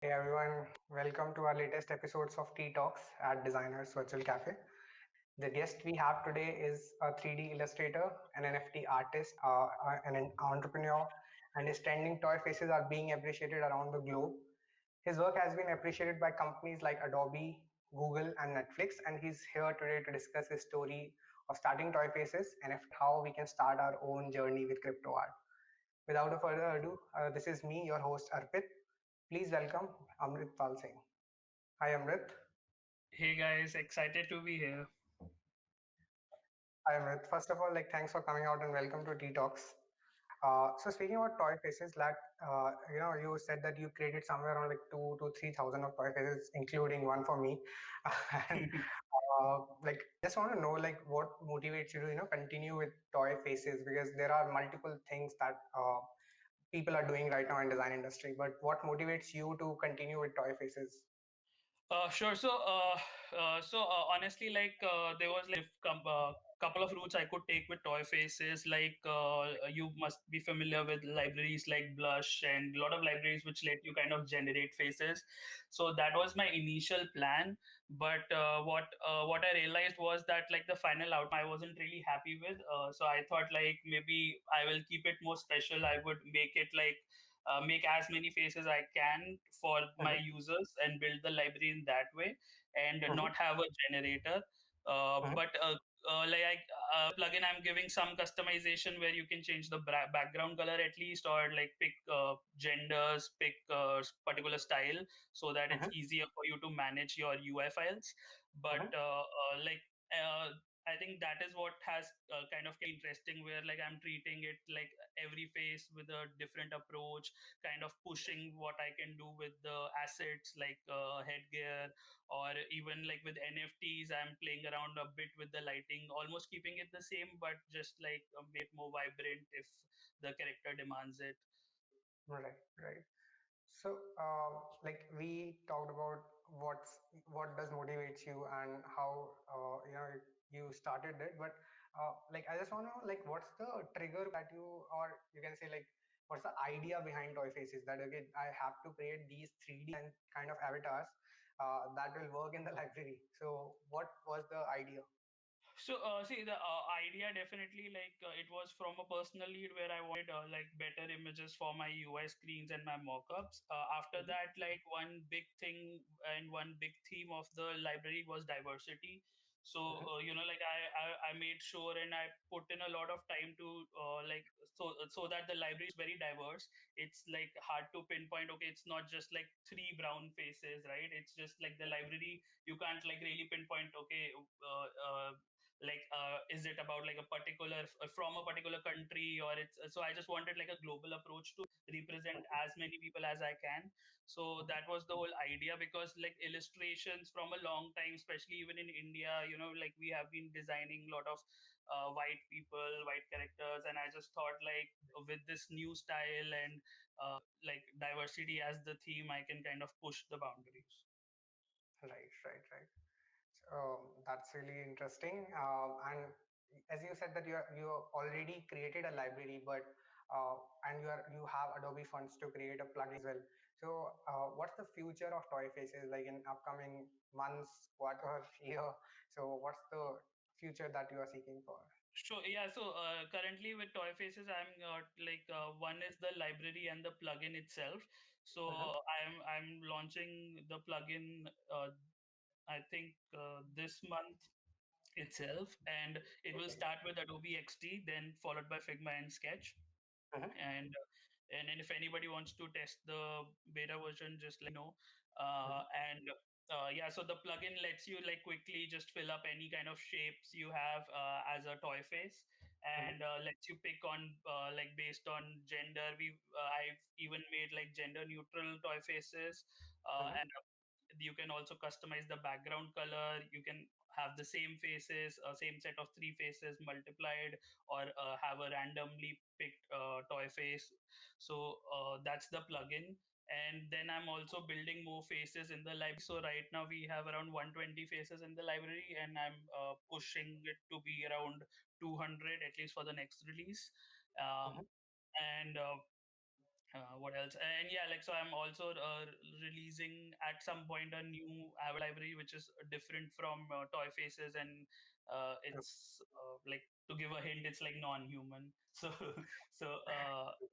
Hey everyone, welcome to our latest episodes of Tea Talks at Designers Virtual Cafe. The guest we have today is a 3D illustrator, an NFT artist, and an entrepreneur, and his trending toy faces are being appreciated around the globe. His work has been appreciated by companies like Adobe, Google, and Netflix, and he's here today to discuss his story of starting toy faces and how we can start our own journey with crypto art. Without a further ado, this is me, your host Arpit. Please welcome Amrit Pal Singh. Hi Amrit. Hey guys, excited to be here. Hi Amrit. First of all, thanks for coming out and welcome to Tea Talks. So speaking about toy faces, you said that you created somewhere around like 2 to 3 thousand of toy faces, including one for me. And just want to know what motivates you to continue with toy faces, because there are multiple things that people are doing right now in design industry. But what motivates you to continue with toy faces? Sure. Honestly, there was couple of routes I could take with toy faces. You must be familiar with libraries like Blush and a lot of libraries which let you kind of generate faces. So that was my initial plan. But what I realized was that like the final outcome I wasn't really happy with. So I thought like maybe I will keep it more special. I would make it make as many faces I can for my Mm-hmm. users and build the library in that way and Mm-hmm. not have a generator. But like The plugin I'm giving some customization where you can change the background color at least, or like pick genders, pick particular style so that it's Mm-hmm. easier for you to manage your UI files. But Mm-hmm. uh, I think that is what has kind of interesting, where like I'm treating it like every face with a different approach, kind of pushing what I can do with the assets like headgear, or even like with NFTs. I'm playing around a bit with the lighting, almost keeping it the same, but just like make it more vibrant if the character demands it. Right, right. So, we talked about what does motivates you and how you started it. But I just want to know what's the trigger that you, or you can say what's the idea behind Toy Faces, that okay, I have to create these 3D and kind of avatars that will work in the library. So, what was the idea? See, the idea definitely it was from a personal lead where I wanted better images for my UI screens and my mockups. After Mm-hmm. that, like one big thing and one big theme of the library was diversity. So Mm-hmm. I made sure and I put in a lot of time to so that the library is very diverse. It's like hard to pinpoint. Okay, it's not just like three brown faces, right? It's just like the library. You can't like really pinpoint. Okay, is it about like a particular from a particular country, or it's so I just wanted like a global approach to represent as many people as I can. So that was the whole idea, because like illustrations from a long time, especially even in India, like we have been designing a lot of white people, white characters, and I just thought like with this new style and like diversity as the theme, I can kind of push the boundaries. Right, right, right. That's really interesting. And as you said that you already created a library, but and you have Adobe funds to create a plugin as well. So what's the future of Toy Faces like in upcoming months, quarter, year? So what's the future that you are seeking for? Sure. Yeah. Currently with Toy Faces, one is the library and the plugin itself. So Mm-hmm. I'm launching the plugin. I think this month itself, and it will Okay. start with Adobe XD, then followed by Figma and Sketch. Mm-hmm. And then if anybody wants to test the beta version, just let me know. Mm-hmm. And Yeah, so the plugin lets you like quickly just fill up any kind of shapes you have as a toy face, Mm-hmm. and lets you pick on like based on gender. I've even made like gender neutral toy faces, Mm-hmm. and you can also customize the background color. You can have the same faces, same set of three faces multiplied, or have a randomly picked toy face. So that's the plugin. And then I'm also building more faces in the library. So right now we have around 120 faces in the library, and I'm pushing it to be around 200 at least for the next release. Mm-hmm. And What else? And yeah, like so I'm also releasing at some point a new Avid library which is different from Toy Faces, and it's like, to give a hint, it's like non-human. So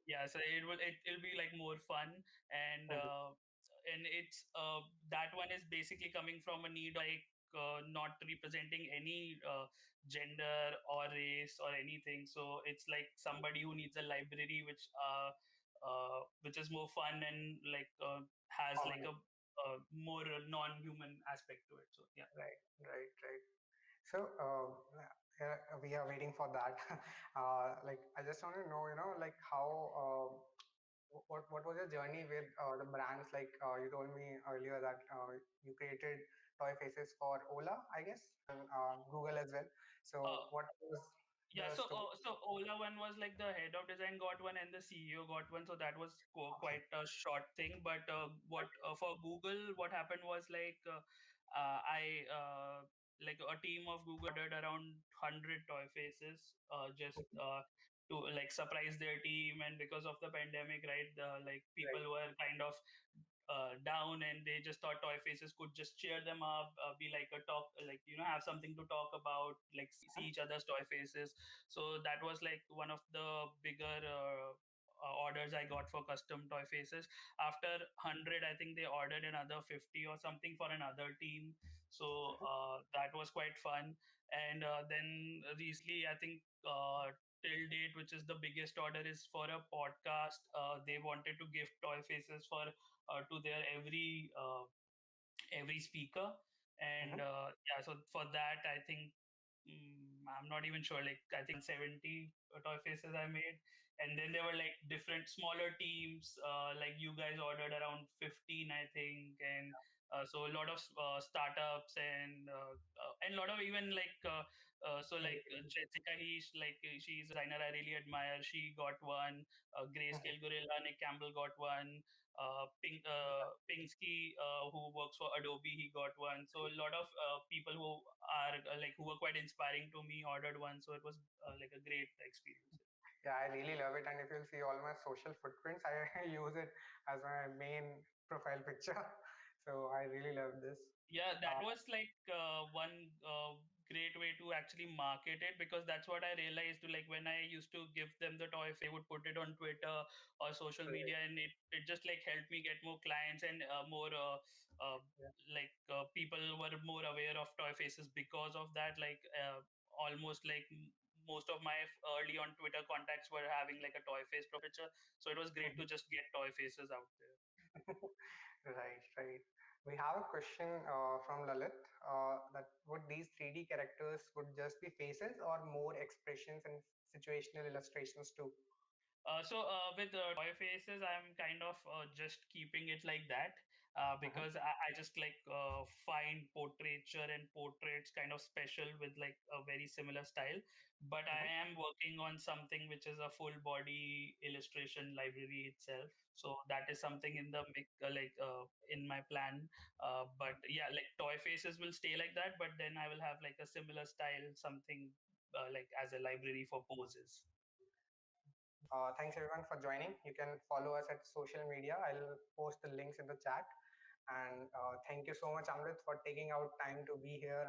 yeah, so it'll be like more fun, and Mhm. it's that one is basically coming from a need, like not representing any gender or race or anything. So it's like somebody who needs a library which is more fun and like has like Common. a more non-human aspect to it. So yeah. Right, right, right. So we are waiting for that. Like I just want to know, like how what was your journey with the brands? Like you told me earlier that you created toy faces for Ola, I guess, and Google as well. Uh, So what was Yeah, the so story? Ola one was like the head of design got one and the CEO got one, so that was Okay. quite a short thing. But what for Google, what happened was like I like a team of Google ordered around 100 toy faces, just to like surprise their team, and because of the pandemic, right? Like Right. people were kind of down, and they just thought toy faces could just cheer them up, be like a talk, like have something to talk about, like see Uh-huh. each other's toy faces. So that was like one of the bigger orders I got for custom toy faces. After 100, I think they ordered another 50 or something for another team. So that was quite fun. And then recently, I think till date, which is the biggest order, is for a podcast. They wanted to give toy faces for to their every speaker. And Mhm. yeah, so for that, I think I'm not even sure, like I think 170 toy faces I made. And then there were like different smaller teams, like you guys ordered around 15, I think. And so a lot of startups, and a lot of even like so like Jessica, like she's a designer I really admire, she got one. Mhm. Grayscale Gorilla, Nick Campbell got one. Pinsky, who works for Adobe, he got one. So a lot of people who are like who were quite inspiring to me ordered one. So it was like a great experience. Yeah, I really love it. And if you'll see all my social footprints, I use it as my main profile picture. So I really love this. Yeah, Uh, that was like one great way to actually market it, because that's what I realized. Like when I used to give them the toy, I would put it on Twitter or social right. media, and it just like helped me get more clients and more uh, Yeah. like people were more aware of toy faces because of that. Like almost like most of my early on Twitter contacts were having like a toy face picture, so it was great to just get toy faces out there. Right, right. We have a question from Lalit that would these 3D characters would just be faces or more expressions and situational illustrations too? So with toy faces, I'm kind of just keeping it like that Uh-huh. because I just like find portraiture and portraits kind of special with like a very similar style. But I Uh-huh. am working on something which is a full body illustration library itself. So that is something in the in my plan. But yeah, like toy faces will stay like that, but then I will have like a similar style, something like as a library for poses. Thanks everyone for joining. You can follow us at social media. I'll post the links in the chat. And thank you so much, Amrit, for taking out time to be here